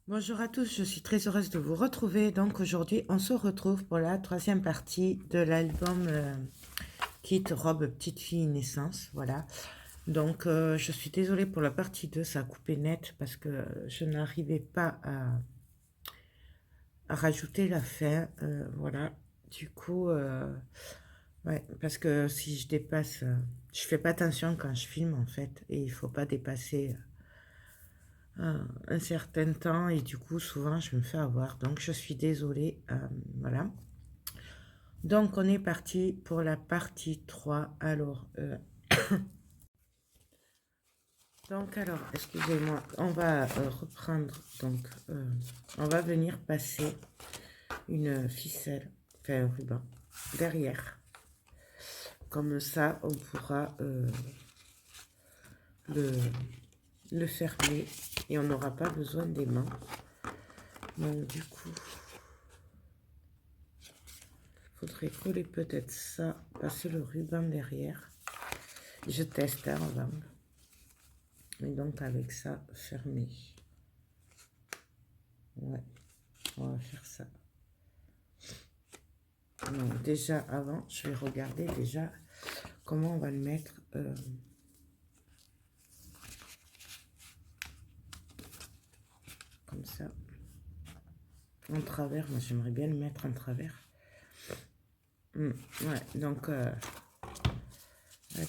Bonjour à tous, je suis très heureuse de vous retrouver. Donc aujourd'hui, on se retrouve pour la troisième partie de l'album Kit Robe Petite Fille Naissance. Voilà. Donc je suis désolée pour la partie 2, ça a coupé net parce que je n'arrivais pas à rajouter la fin. Voilà. Du coup, ouais, parce que si je dépasse, je fais pas attention quand je filme en fait, et il faut pas dépasser un certain temps, et du coup souvent je me fais avoir, donc je suis désolée. Voilà, donc on est parti pour la partie 3. Alors excusez-moi, on va reprendre. Donc on va venir passer une ficelle, enfin un ruban derrière, comme ça on pourra le fermer et on n'aura pas besoin des mains. Donc du coup faudrait coller peut-être ça, passer le ruban derrière. Je teste avant. Et donc avec ça, fermer. Ouais, on va faire ça. Donc déjà avant, je vais regarder déjà comment on va le mettre. Comme ça. En travers, moi j'aimerais bien le mettre en travers. Ouais, donc allez hop.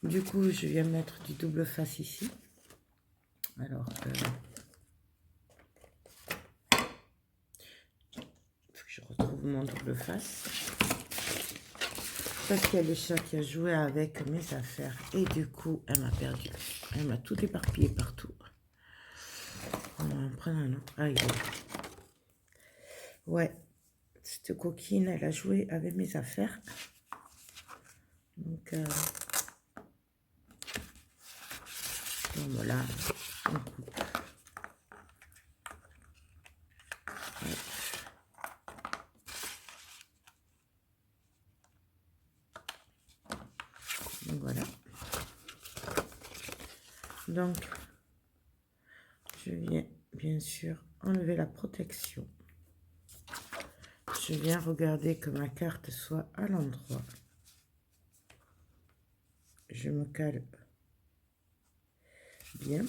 Du coup, je viens mettre du double face ici. Alors, faut que je retrouve mon double face. Parce qu'il y a le chat qui a joué avec mes affaires. Et du coup, elle m'a perdu. Elle m'a tout éparpillé partout. On va en prendre un autre. Ah, il est là. Ouais, cette coquine, elle a joué avec mes affaires. Donc, voilà. On coupe. Ouais. Donc, voilà. Donc, je viens bien sûr enlever la protection. Je viens regarder que ma carte soit à l'endroit. Je me cale bien,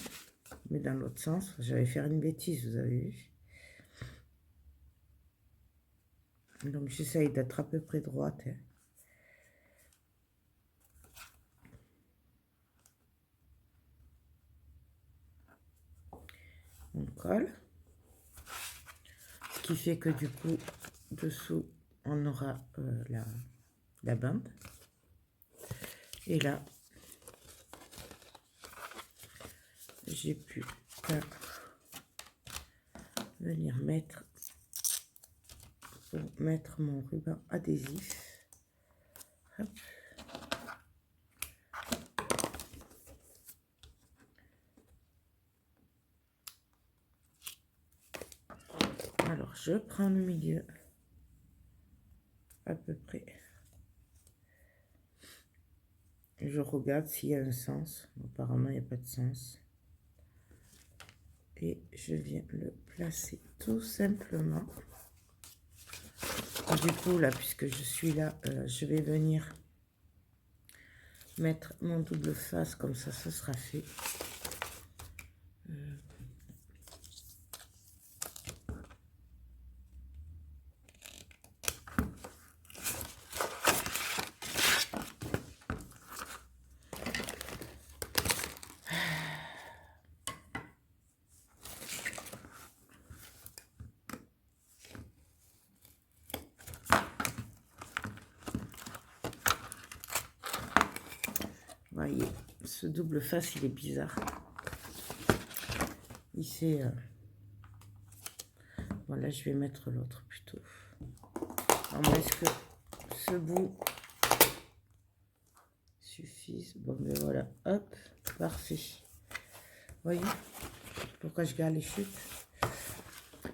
mais dans l'autre sens. J'allais faire une bêtise, vous avez vu. Donc j'essaye d'être à peu près droite. On colle. Ce qui fait que du coup, dessous, on aura la bande. Et là, j'ai pu venir mettre mon ruban adhésif. Hop. Alors, je prends le milieu à peu près. Je regarde s'il y a un sens. Apparemment, il n'y a pas de sens. Et je viens le placer tout simplement. Du coup, là, puisque je suis là, je vais venir mettre mon double face, comme ça, ce sera fait. Voyez, ce double face, il est bizarre. Ici, voilà, je vais mettre l'autre plutôt. Alors, est-ce que ce bout suffise? Bon, mais voilà, hop, parfait. Voyez, pourquoi je garde les chutes?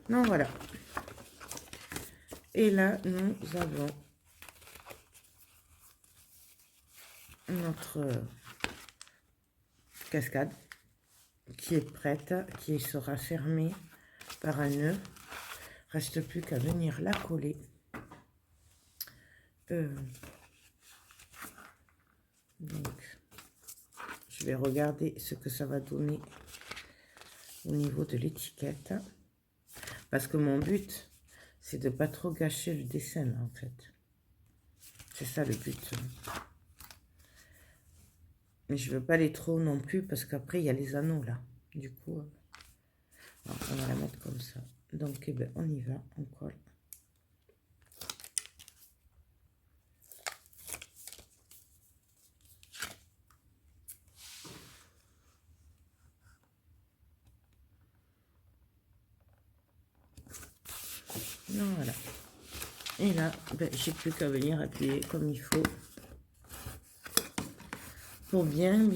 Non, voilà. Et là, nous avons notre cascade. qui est prête, qui sera fermée par un nœud. Reste plus qu'à venir la coller. Donc, je vais regarder ce que ça va donner au niveau de l'étiquette. Parce que mon but, c'est de pas trop gâcher le dessin, là, en fait. C'est ça le but. Mais je veux pas les trop non plus, parce qu'après, il y a les anneaux, là. Du coup, on va la mettre comme ça. Donc, eh ben, on y va, on colle. Voilà. Et là, ben, j'ai plus qu'à venir appuyer comme il faut pour bien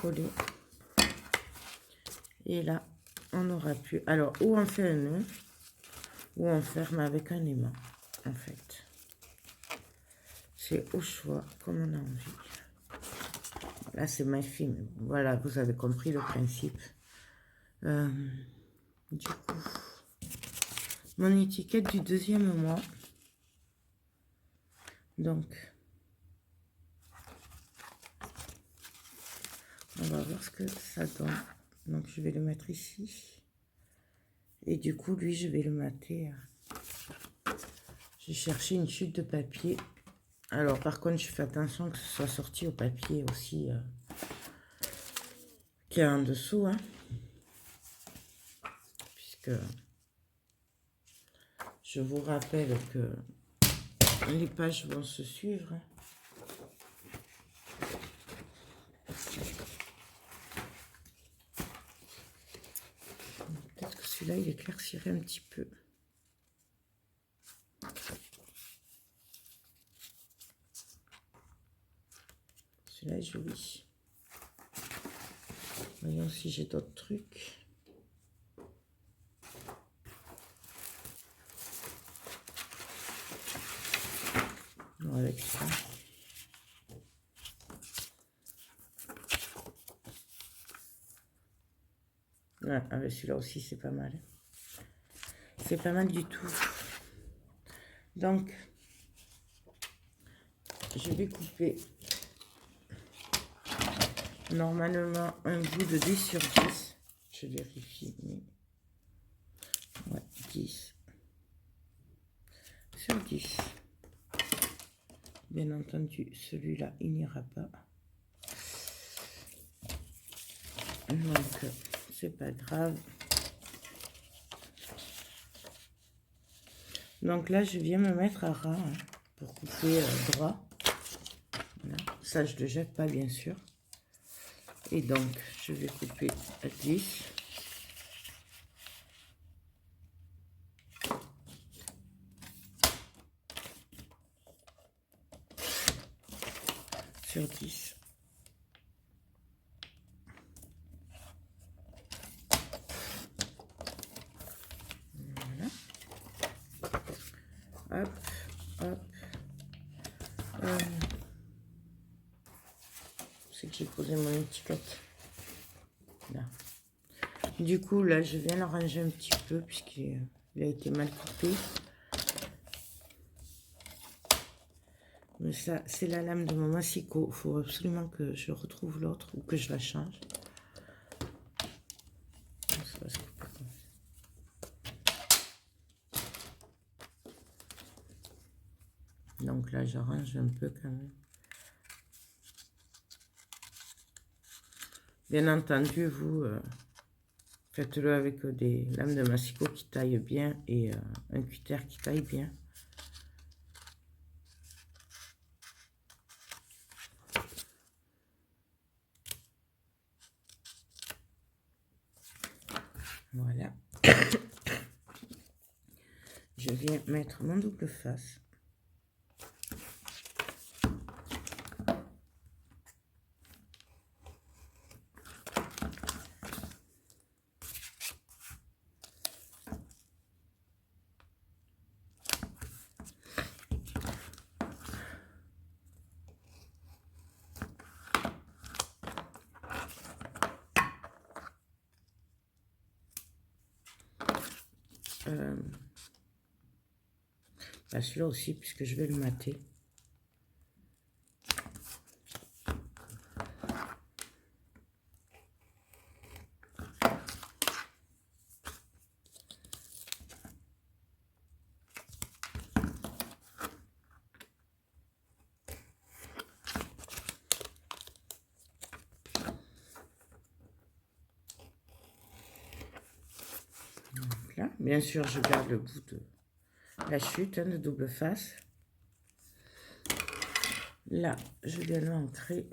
coller. Et là, on aura pu... Alors, ou on fait un nœud, ou on ferme avec un aimant, en fait. C'est au choix, comme on a envie. Là, c'est ma fille, mais voilà, vous avez compris le principe. Du coup, mon étiquette du 2e mois. Donc, on va voir ce que ça donne. Donc, je vais le mettre ici. Et du coup, lui, je vais le mater. J'ai cherché une chute de papier. Alors, par contre, je fais attention que ce soit sorti au papier aussi. Qu'il y a en dessous, hein. Puisque je vous rappelle que les pages vont se suivre. Peut-être que celui-là, il éclaircirait un petit peu. Celui-là est joli. Voyons si j'ai d'autres trucs. Non, avec ça. Ouais, avec celui-là aussi, c'est pas mal. C'est pas mal du tout. Donc, je vais couper normalement un bout de 10 sur 10. Je vérifie, mais... Ouais, 10 sur 10. Bien entendu, celui-là, il n'ira pas. Donc, c'est pas grave. Donc là, je viens me mettre à ras hein, pour couper droit. Voilà. Ça, je ne le jette pas, bien sûr. Et donc, je vais couper à 10. Sur 10. Voilà. Hop, hop. C'est que j'ai posé mon étiquette. Là. Du coup, là, je viens l'arranger un petit peu puisqu'il a été mal coupé. Mais ça, c'est la lame de mon massicot. Il faut absolument que je retrouve l'autre ou que je la change. Ça va se couper comme ça. Donc là, j'arrange un peu quand même. Bien entendu, vous faites-le avec des lames de massicot qui taillent bien et un cutter qui taille bien. Voilà. Je viens mettre mon double face. Bah, celui-là aussi, puisque je vais le mater. Donc là, bien sûr, je garde le bout de la chute, hein, de double face. Là, je viens l'ancrer.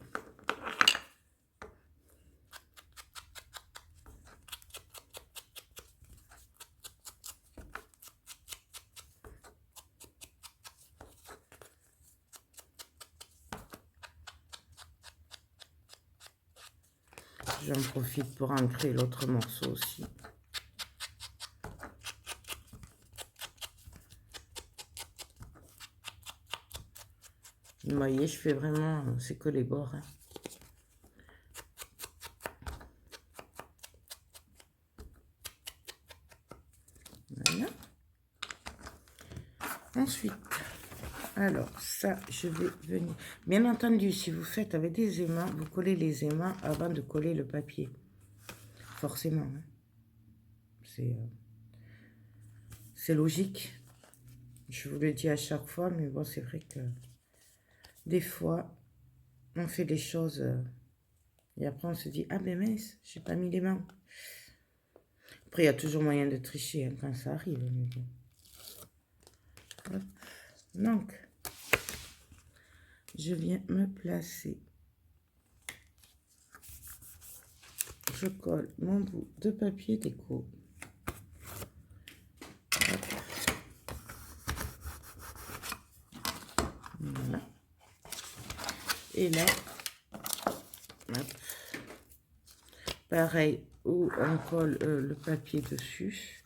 J'en profite pour ancrer l'autre morceau aussi. Vous voyez, je fais vraiment, c'est que les bords. Hein. Voilà. Ensuite, alors ça, je vais venir. Bien entendu, si vous faites avec des aimants, vous collez les aimants avant de coller le papier. Forcément. Hein. C'est logique. Je vous le dis à chaque fois, mais bon, c'est vrai que des fois, on fait des choses et après on se dit, ah ben mince, j'ai pas mis les mains. Après, il y a toujours moyen de tricher hein, quand ça arrive. Mais bon. Donc, je viens me placer. Je colle mon bout de papier déco. Voilà. Et là, hop. Pareil, où on colle le papier dessus,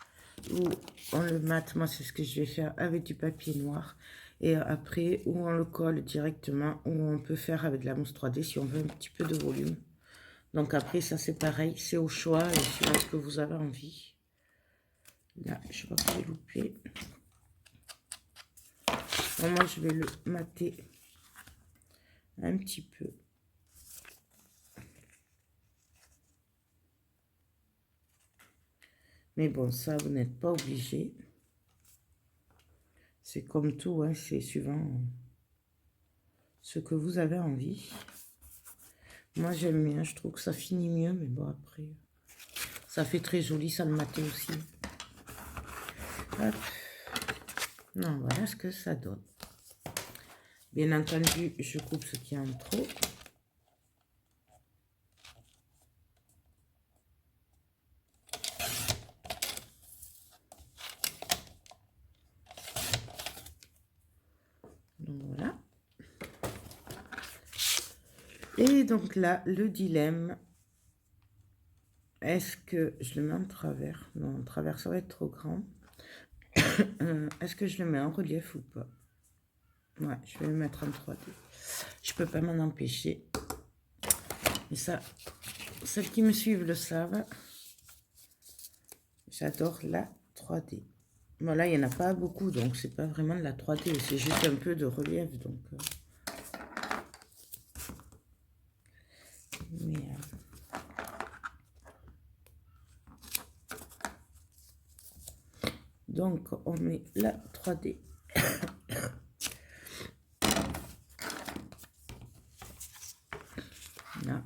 où on le mate. Moi, c'est ce que je vais faire avec du papier noir. Et après, où on le colle directement, où on peut faire avec de la mousse 3D si on veut un petit peu de volume. Donc après, ça c'est pareil, c'est au choix et suivant ce que vous avez envie. Là, je vois que j'ai loupé. Bon, moi, je vais le mater un petit peu. Mais bon, ça, vous n'êtes pas obligé. C'est comme tout, hein, c'est suivant ce que vous avez envie. Moi, j'aime bien, je trouve que ça finit mieux, mais bon, après, ça fait très joli, ça le mater aussi. Hop. Non, voilà ce que ça donne. Bien entendu, je coupe ce qui est en trop. Donc voilà. Et donc là, le dilemme, est-ce que je le mets en travers? Non, en travers, ça va être trop grand. Est-ce que je le mets en relief ou pas? Ouais, je vais le mettre en 3D. Je peux pas m'en empêcher. Mais ça, celles qui me suivent le savent. J'adore la 3D. Bon, là, il n'y en a pas beaucoup, donc c'est pas vraiment de la 3D. C'est juste un peu de relief, donc... Mais... Donc, on met la 3D. Là.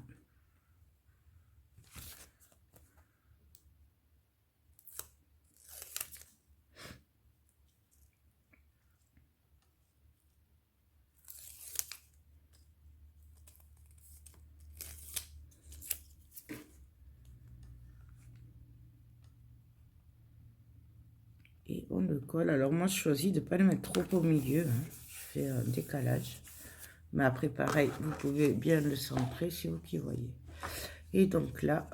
Et on le colle. Alors, moi, je choisis de ne pas le mettre trop au milieu. Hein. Je fais un décalage. Mais après, pareil, vous pouvez bien le centrer, c'est vous qui voyez. Et donc là,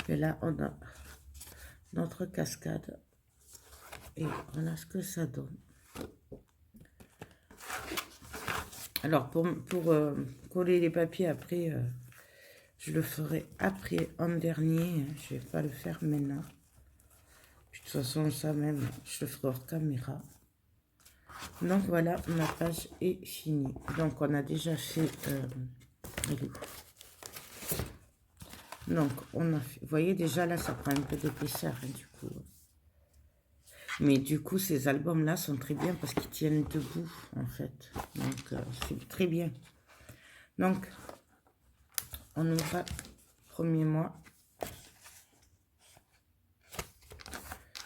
on a notre cascade. Et voilà ce que ça donne. Alors, pour coller les papiers après, je le ferai après en dernier. Je ne vais pas le faire maintenant. toute façon, ça même, je le ferai hors caméra. Donc voilà, ma page est finie. Donc on a déjà fait... donc on a fait... Vous voyez déjà là, ça prend un peu d'épaisseur hein, du coup. Mais du coup, ces albums-là sont très bien parce qu'ils tiennent debout en fait. Donc c'est très bien. Donc on ouvre premier mois.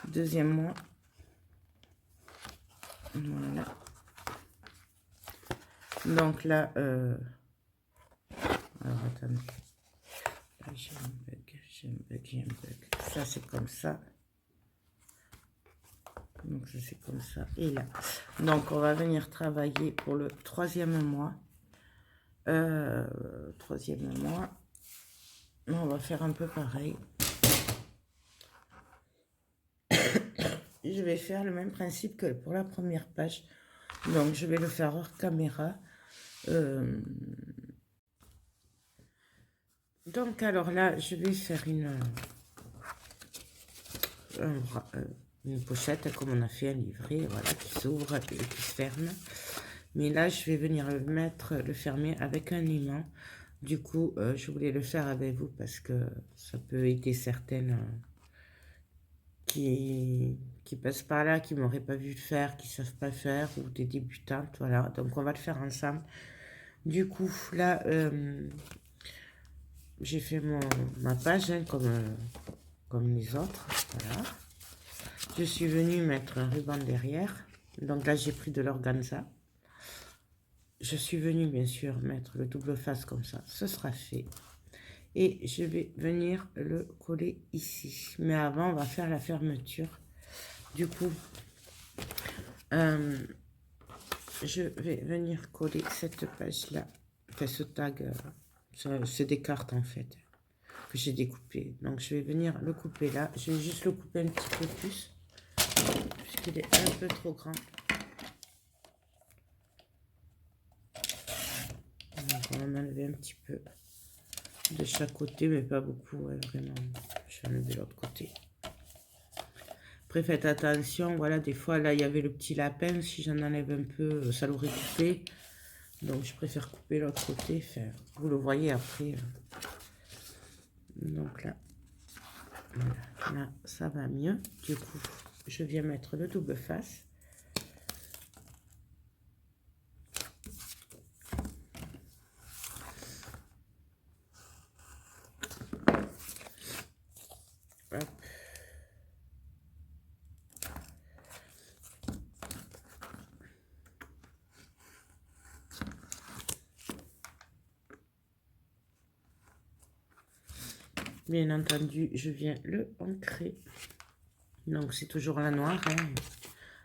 Deuxième mois. Voilà. Donc là, alors attendez. Là, j'ai un bug, j'ai un bug, j'ai un bug. Ça, c'est comme ça. Donc ça, c'est comme ça. Et là. Donc, on va venir travailler pour le troisième mois. Troisième mois. On va faire un peu pareil. Je vais faire le même principe que pour la première page. Donc, je vais le faire hors caméra. Donc, alors là, je vais faire une pochette comme on a fait un livret, voilà, qui s'ouvre et qui se ferme. Mais là, je vais venir le fermer avec un aimant. Du coup, je voulais le faire avec vous parce que ça peut aider certaines qui passent par là, qui m'auraient pas vu le faire, qui savent pas faire, ou des débutantes, voilà. Donc, on va le faire ensemble. Du coup, là, j'ai fait ma page, hein, comme les autres, voilà. Je suis venue mettre un ruban derrière. Donc là, j'ai pris de l'organza. Je suis venue, bien sûr, mettre le double face comme ça. Ce sera fait. Et je vais venir le coller ici. Mais avant, on va faire la fermeture. Du coup, je vais venir coller cette page-là. Enfin, ce tag, c'est des cartes, en fait, que j'ai découpé. Donc, je vais venir le couper là. Je vais juste le couper un petit peu plus, puisqu'il est un peu trop grand. Donc, on va en enlever un petit peu de chaque côté, mais pas beaucoup, hein, vraiment. Je vais enlever l'autre côté. Après, faites attention, voilà, des fois, là, il y avait le petit lapin. Si j'en enlève un peu, ça l'aurait coupé. Donc, je préfère couper l'autre côté. Enfin, vous le voyez après. Donc là, voilà, là, ça va mieux. Du coup, je viens mettre le double face. Hop. Bien entendu, je viens le ancrer. Donc, c'est toujours la noire, hein,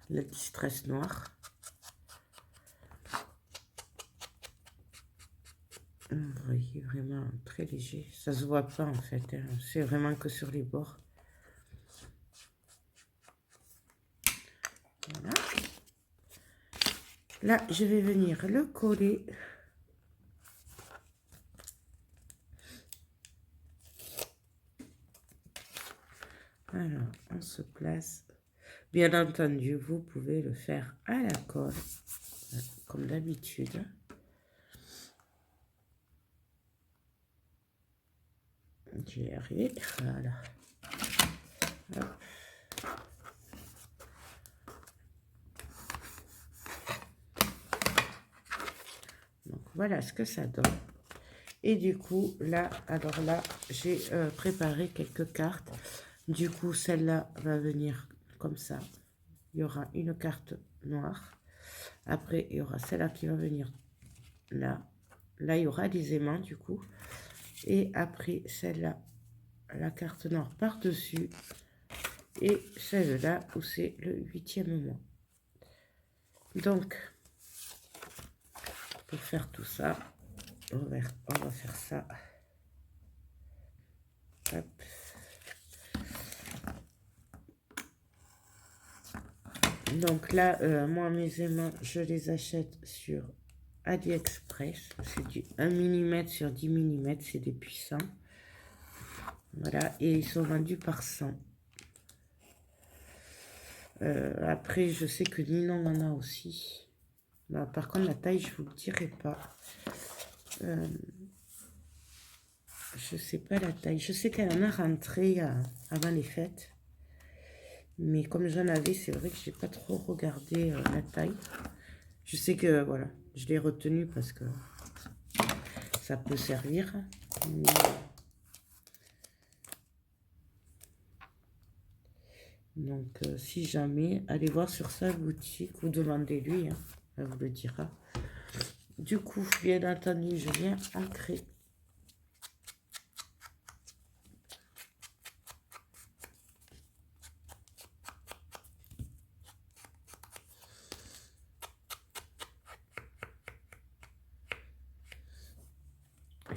la distress noire. Vous voyez, vraiment très léger. Ça se voit pas, en fait. Hein. C'est vraiment que sur les bords. Voilà. Là, je vais venir le coller. Alors, on se place. Bien entendu, vous pouvez le faire à la colle, comme d'habitude. Je vais y arriver. Voilà. Hop. Donc, voilà ce que ça donne. Et du coup, là, alors là, j'ai préparé quelques cartes. Du coup, celle-là va venir comme ça. Il y aura une carte noire. Après, il y aura celle-là qui va venir là. Là, il y aura des aimants, du coup. Et après, celle-là, la carte noire par-dessus. Et celle-là, où c'est le 8e mois. Donc, pour faire tout ça, on va faire ça. Hop. Donc là, moi, mes aimants, je les achète sur AliExpress. C'est du 1 mm sur 10 mm, c'est des puissants. Voilà, et ils sont vendus par 100. Après, je sais que Ninon en a aussi. Bah, par contre, la taille, je vous le dirai pas. Je sais pas la taille. Je sais qu'elle en a rentré avant les fêtes. Mais comme j'en avais, c'est vrai que j'ai pas trop regardé la taille. Je sais que, voilà, je l'ai retenu parce que ça peut servir. Mais... Donc, si jamais, allez voir sur sa boutique ou demandez-lui, hein, elle vous le dira. Du coup, bien entendu, je viens ancrer.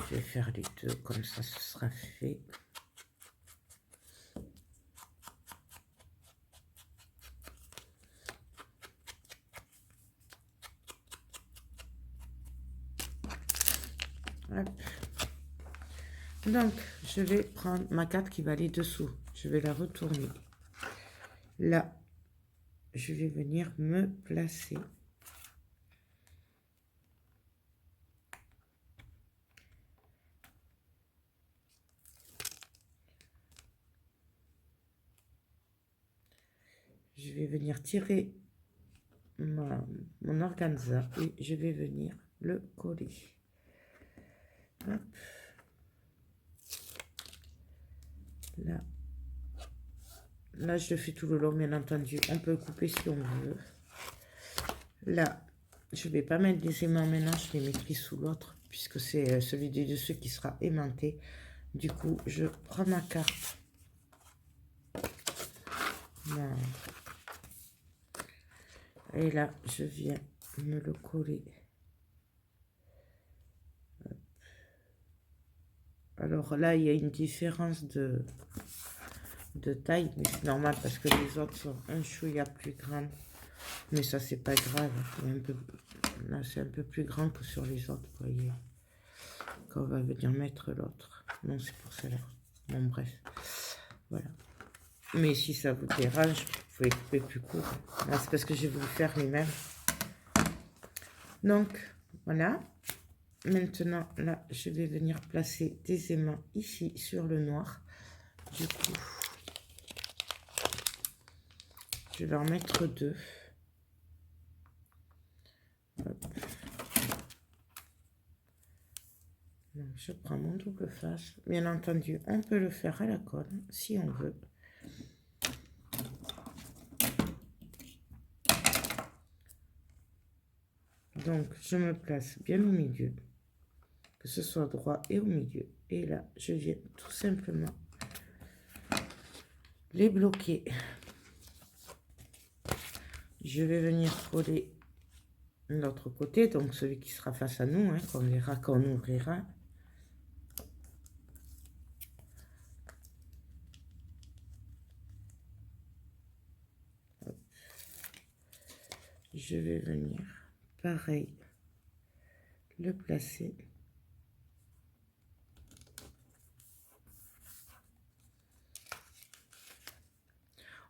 Je vais faire les deux, comme ça, ce sera fait. Hop. Donc, je vais prendre ma carte qui va aller dessous. Je vais la retourner. Là, je vais venir me placer. Je vais venir tirer mon organza et je vais venir le coller. Hop. Là. Là, je le fais tout le long, bien entendu. On peut couper si on veut. Là, je ne vais pas mettre les aimants maintenant, je les mettrai sous l'autre, puisque c'est celui des dessus qui sera aimanté. Du coup, je prends ma carte. Voilà. Et là, je viens me le coller. Hop. Alors là, il y a une différence de taille, mais c'est normal parce que les autres sont un chouïa plus grandes. Mais ça, c'est pas grave. Là, c'est un peu plus grand que sur les autres, vous voyez. Quand on va venir mettre l'autre. Non, c'est pour cela. Bon, bref. Voilà. Mais si ça vous dérange, vous pouvez couper plus court. Là, c'est parce que je vais vous faire les mêmes. Donc, voilà. Maintenant, là, je vais venir placer des aimants ici sur le noir. Du coup, je vais en mettre deux. Hop. Donc, je prends mon double face. Bien entendu, on peut le faire à la colle si on veut. Donc, je me place bien au milieu, que ce soit droit et au milieu. Et là, je viens tout simplement les bloquer. Je vais venir coller l'autre côté, donc celui qui sera face à nous, hein, qu'on verra quand on ouvrira. Hop. Je vais venir, pareil, le placer.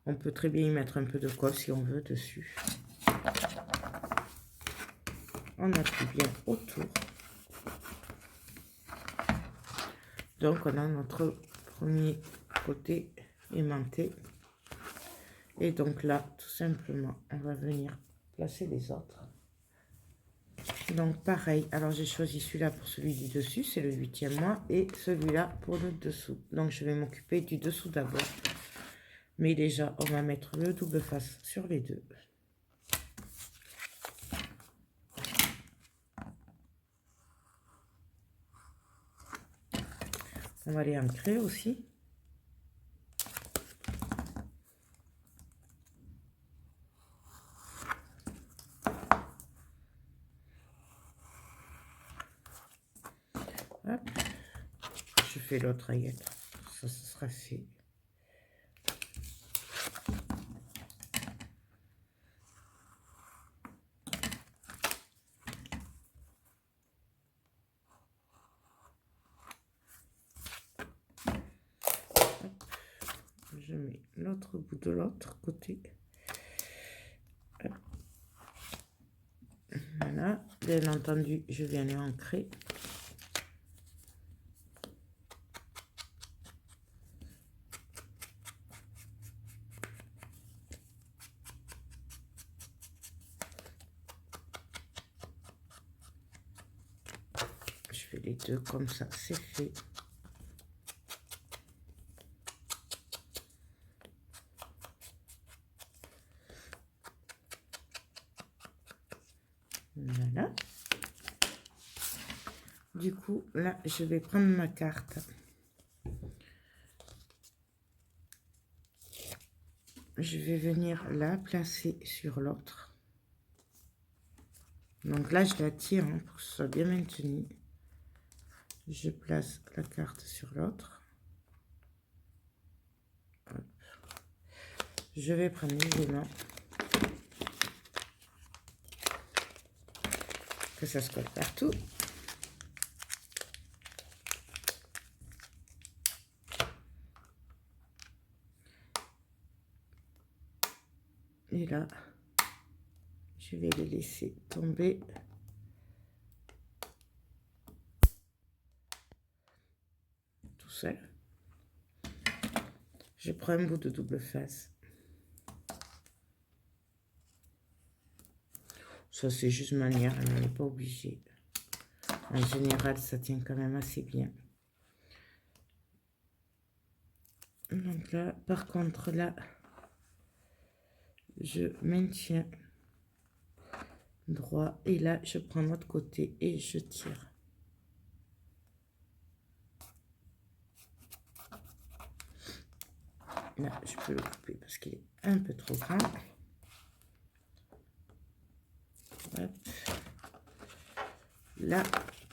On peut très bien y mettre un peu de colle si on veut dessus. On appuie bien autour. Donc on a notre premier côté aimanté. Et donc là, tout simplement, on va venir placer les autres. Donc pareil, alors j'ai choisi celui-là pour celui du dessus, c'est le 8e mois, et celui-là pour le dessous. Donc je vais m'occuper du dessous d'abord. Mais déjà, on va mettre le double face sur les deux. On va les ancrer aussi. Hop. Je fais l'autre aillette. Ça, ce sera fait. Je mets l'autre bout de l'autre côté. bien entendu, je viens les ancrer. Je fais les deux comme ça, c'est fait. Voilà. Du coup, là, je vais prendre ma carte. Je vais venir la placer sur l'autre. Donc là, je la tire hein, pour que ce soit bien maintenu. Je place la carte sur l'autre. Je vais prendre les mains. Que ça se colle partout. Et là, je vais les laisser tomber. Tout seul. Je prends un bout de double face. Ça, c'est juste manière, on n'est pas obligé. En général, ça tient quand même assez bien. Donc là, par contre, là, je maintiens droit. Et là, je prends l'autre côté et je tire. Là, je peux le couper parce qu'il est un peu trop grand. Hop. Là,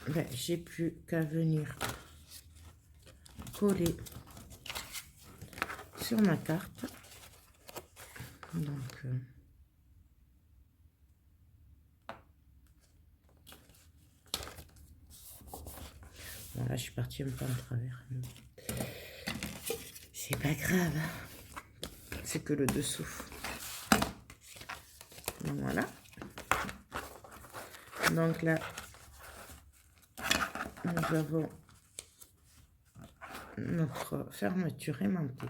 ben, j'ai plus qu'à venir coller sur ma carte. Donc, voilà, je suis partie un peu en travers. C'est pas grave, c'est que le dessous. Donc, voilà. Donc là, nous avons notre fermeture aimantée.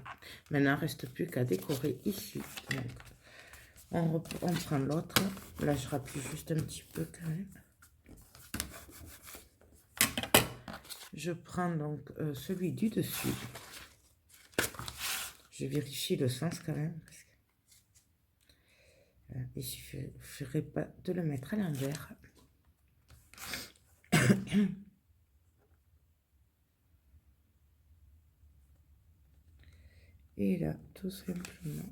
Maintenant, il ne reste plus qu'à décorer ici. Donc, on prend l'autre. Là, je rappuie juste un petit peu quand même. Je prends donc celui du dessus. Je vérifie le sens quand même. Parce que, il ne suffirait pas de le mettre à l'envers. Et là, tout simplement,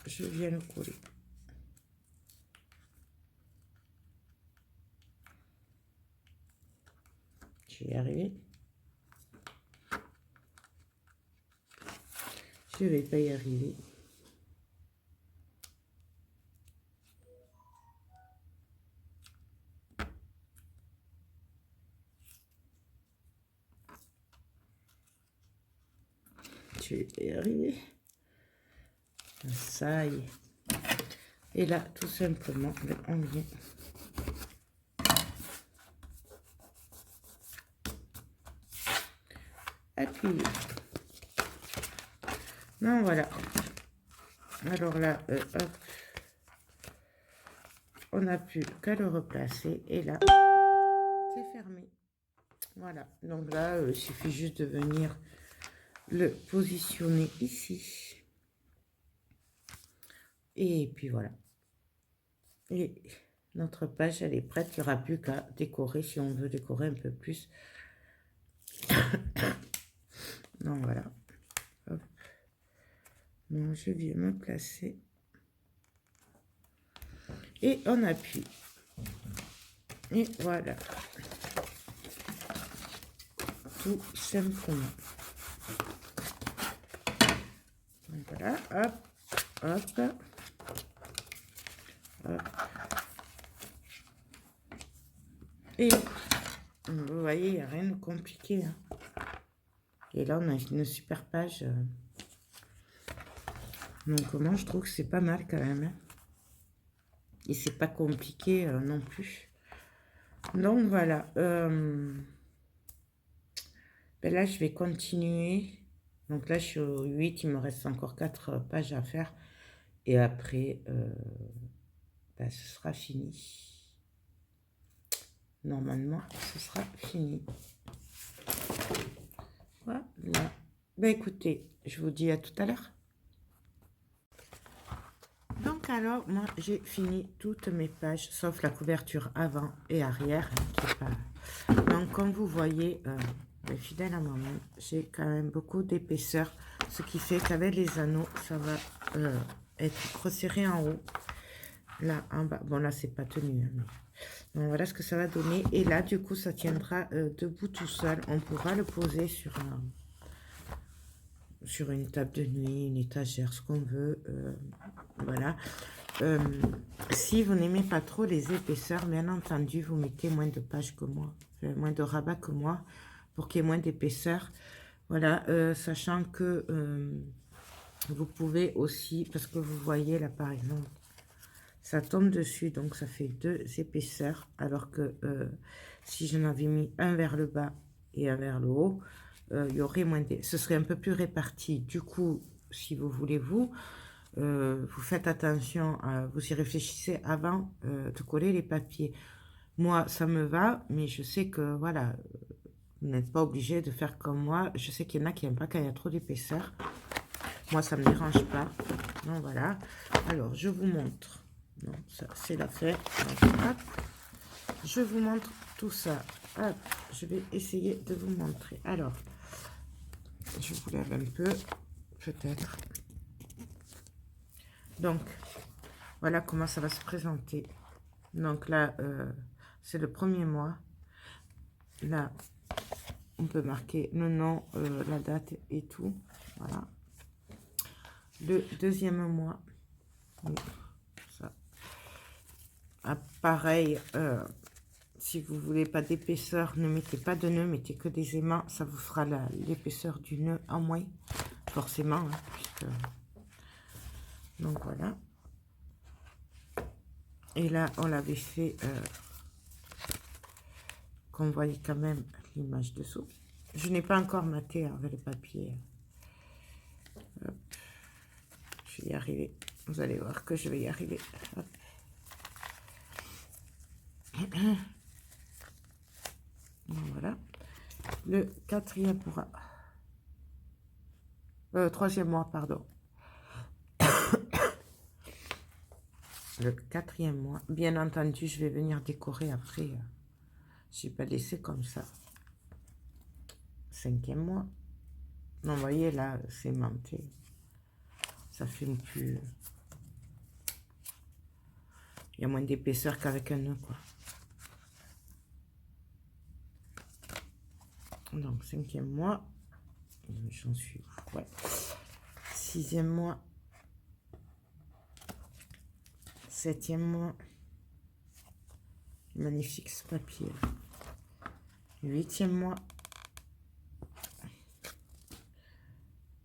je viens le coller. Je vais y arriver. Je vais pas y arriver. Je vais pas y arriver. Ça y est. Et là, tout simplement, on vient appuyer. Non, voilà. Alors là, hop, on n'a plus qu'à le replacer. Et là, c'est fermé. Voilà. Donc là, il suffit juste de venir le positionner ici. Et puis voilà. Et notre page, elle est prête. Il n'y aura plus qu'à décorer si on veut décorer un peu plus. Donc voilà. Hop. Donc je viens me placer. Et on appuie. Et voilà. Tout simplement. Donc voilà. Hop. Hop. Hop. Et vous voyez, il n'y a rien de compliqué. Hein. Et là, on a une super page. Donc moi, je trouve que c'est pas mal quand même. Hein. Et c'est pas compliqué non plus. Donc voilà. Ben là, je vais continuer. Donc là, je suis au 8. Il me reste encore 4 pages à faire. Et après, ben, ce sera fini. Normalement, ce sera fini. Voilà. Ben écoutez, je vous dis à tout à l'heure. Donc alors, moi, j'ai fini toutes mes pages, sauf la couverture avant et arrière, hein, qui est pas... Donc, comme vous voyez, fidèle à moi-même, j'ai quand même beaucoup d'épaisseur, ce qui fait qu'avec les anneaux, ça va être resserré en haut. Là, en bas, bon là, c'est pas tenu, hein, mais... Donc, voilà ce que ça va donner. Et là, du coup, ça tiendra debout tout seul. On pourra le poser sur une table de nuit, une étagère, ce qu'on veut. Voilà. Si vous n'aimez pas trop les épaisseurs, bien entendu, vous mettez moins de pages que moi, moins de rabat que moi, pour qu'il y ait moins d'épaisseur. Voilà, sachant que vous pouvez aussi, parce que vous voyez là par exemple, ça tombe dessus, donc ça fait 2 épaisseurs, alors que si j'en avais mis un vers le bas et un vers le haut, il y aurait moins de... Ce serait un peu plus réparti. Du coup, si vous voulez, vous faites attention, vous y réfléchissez avant de coller les papiers. Moi, ça me va, mais je sais que, voilà, vous n'êtes pas obligé de faire comme moi. Je sais qu'il y en a qui n'aiment pas quand il y a trop d'épaisseur. Moi, ça ne me dérange pas. Donc, voilà. Alors, je vous montre. Non, ça, c'est l'affaire. Je vous montre tout ça. Hop, je vais essayer de vous montrer. Alors, je vous lève un peu, peut-être. Donc, voilà comment ça va se présenter. Donc là, c'est le premier mois. Là, on peut marquer le nom, la date et tout. Voilà. Le deuxième mois. Ça. Ah, pareil, si vous voulez pas d'épaisseur, ne mettez pas de nœud, mettez que des aimants. Ça vous fera l'épaisseur du nœud en moins, forcément. Hein, puisque... Donc voilà. Et là, on l'avait fait... qu'on voyait quand même l'image dessous. Je n'ai pas encore maté avec le papier. Hop. Je vais y arriver. Vous allez voir que je vais y arriver. Hop. Voilà. Le quatrième mois. Troisième mois, pardon. Le quatrième mois. Bien entendu, je vais venir décorer après. Je vais pas laisser comme ça. Cinquième mois. Non, vous voyez, là, c'est monté. Ça fait plus... Il y a moins d'épaisseur qu'avec un nœud, quoi. Donc, cinquième mois. J'en suis... Ouais. Sixième mois. Septième mois. Magnifique ce papier. Huitième mois.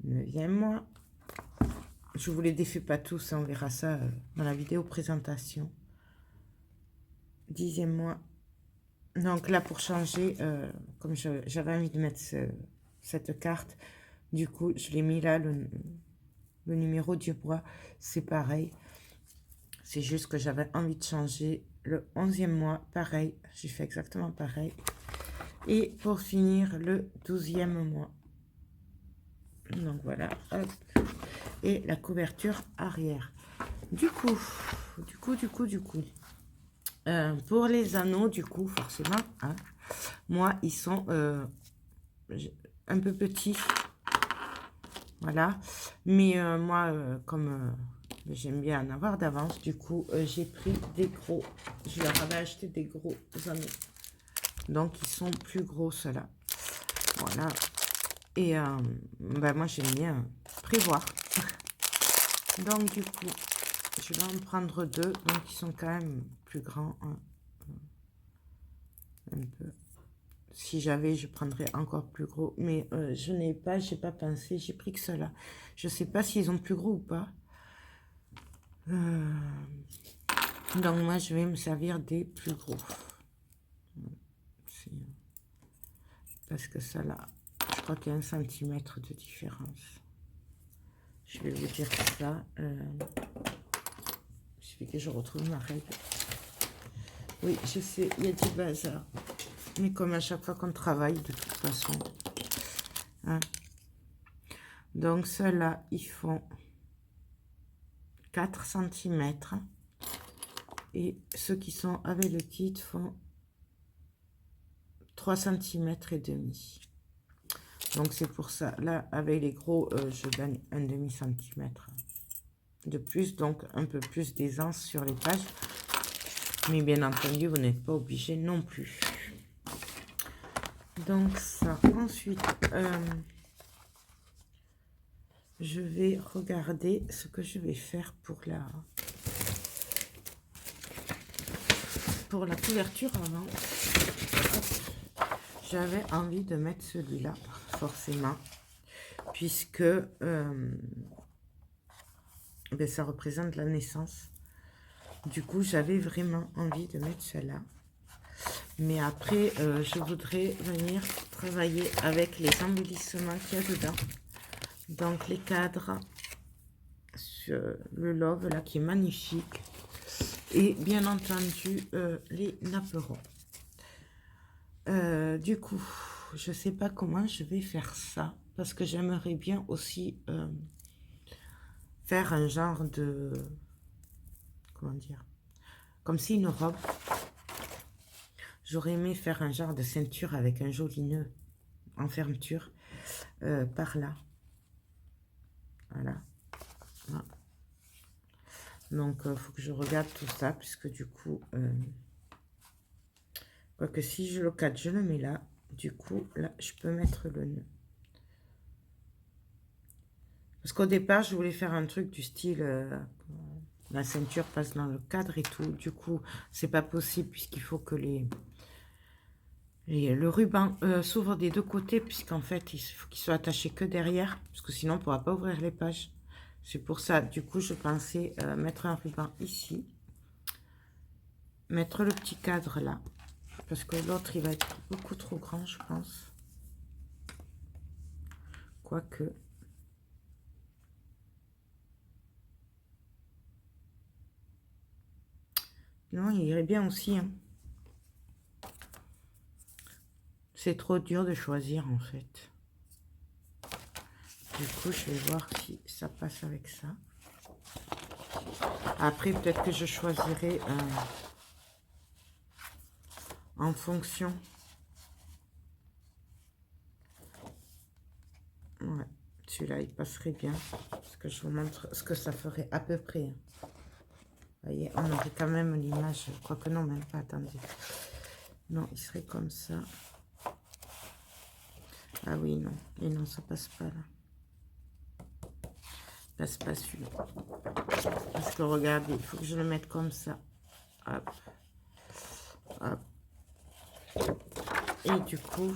Neuvième mois. Je vous les défais pas tous, on verra ça dans la vidéo présentation. Dixième mois. Donc là, pour changer, comme j'avais envie de mettre cette carte, du coup, je l'ai mis là, le numéro du bois, c'est pareil. C'est juste que j'avais envie de changer. Le 11e mois, pareil, j'ai fait exactement pareil. Et pour finir, le 12e mois. Donc voilà, hop. Et la couverture arrière. Du coup, pour les anneaux, du coup, forcément, hein, moi, ils sont un peu petits. Voilà. Mais moi, comme j'aime bien en avoir d'avance, du coup, j'ai pris des gros. Je leur avais acheté des gros anneaux. Donc, ils sont plus gros, ceux-là. Voilà. Et ben, moi, j'aime bien prévoir. Donc, du coup, je vais en prendre 2. Donc, ils sont quand même plus grands. Hein. Un peu. Si j'avais, je prendrais encore plus gros. Mais je n'ai pas, j'ai pas pensé. J'ai pris que cela. Je sais pas s'ils ont plus gros ou pas. Donc, moi, je vais me servir des plus gros. parce que ça là, je crois qu'il y a 1 centimètre de différence. Je vais vous dire ça. Il suffit que je retrouve ma règle. Oui, je sais, il y a du bazar. Mais comme à chaque fois qu'on travaille, de toute façon. Hein. Donc, ceux-là, ils font 4 centimètres. Et ceux qui sont avec le kit font 3 centimètres et demi. Donc, c'est pour ça. Là, avec les gros, je gagne un demi-centimètre de plus. Donc, un peu plus d'aisance sur les pages. Mais bien entendu, vous n'êtes pas obligé non plus. Donc, ça. Ensuite, je vais regarder ce que je vais faire pour la couverture avant. J'avais envie de mettre celui-là, forcément, puisque ben, ça représente la naissance. Du coup, j'avais vraiment envie de mettre cela. Mais après, je voudrais venir travailler avec les embellissements qu'il y a dedans. Donc, les cadres, sur le love, là, qui est magnifique. Et bien entendu, les napperons. Du coup, je ne sais pas comment je vais faire ça. Parce que j'aimerais bien aussi faire un genre de... Comment dire? Comme si une robe. J'aurais aimé faire un genre de ceinture avec un joli nœud en fermeture par là. Voilà. Voilà. Donc, il faut que je regarde tout ça, puisque du coup, quoique si je le cadre, je le mets là. Du coup, là, je peux mettre le nœud. Parce qu'au départ, je voulais faire un truc du style, la ceinture passe dans le cadre et tout. Du coup, c'est pas possible, puisqu'il faut que le ruban s'ouvre des deux côtés, puisqu'en fait, il faut qu'il soit attaché que derrière, parce que sinon, on ne pourra pas ouvrir les pages. C'est pour ça, du coup, je pensais mettre un ruban ici, mettre le petit cadre là, parce que l'autre, il va être beaucoup trop grand, je pense. Quoique... Non, il irait bien aussi, hein. C'est trop dur de choisir, en fait. Du coup, je vais voir si ça passe avec ça. Après, peut-être que je choisirai en fonction. Ouais, celui-là, il passerait bien. Parce que je vous montre ce que ça ferait à peu près. Vous voyez, on aurait quand même l'image. Quoique non, même pas, attendez. Non, il serait comme ça. Ah oui, non. Et non, ça passe pas là. Passe pas celui-là. Parce que regardez, il faut que je le mette comme ça. Hop. Hop. Et du coup,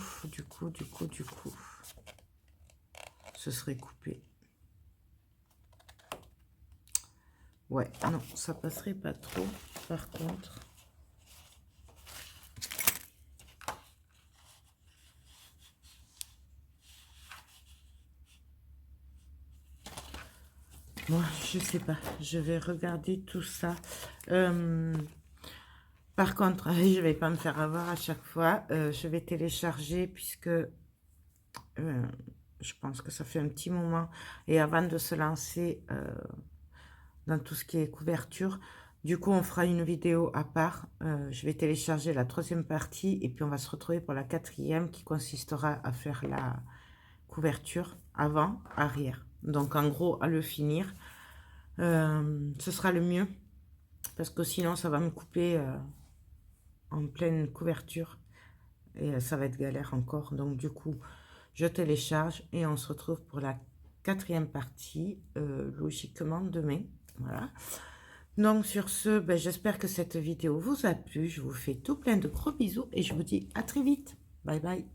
ce serait coupé. Ouais, non, ça passerait pas trop, par contre. Bon, je sais pas, je vais regarder tout ça. Par contre, je vais pas me faire avoir à chaque fois. Je vais télécharger puisque je pense que ça fait un petit moment. Et avant de se lancer dans tout ce qui est couverture, du coup, on fera une vidéo à part. Je vais télécharger la 3e partie et puis on va se retrouver pour la 4e qui consistera à faire la couverture avant, arrière. Donc, en gros, à le finir, ce sera le mieux parce que sinon, ça va me couper en pleine couverture et ça va être galère encore. Donc, du coup, je télécharge et on se retrouve pour la 4e partie, logiquement demain. Voilà. Donc, sur ce, ben, j'espère que cette vidéo vous a plu. Je vous fais tout plein de gros bisous et je vous dis à très vite. Bye bye.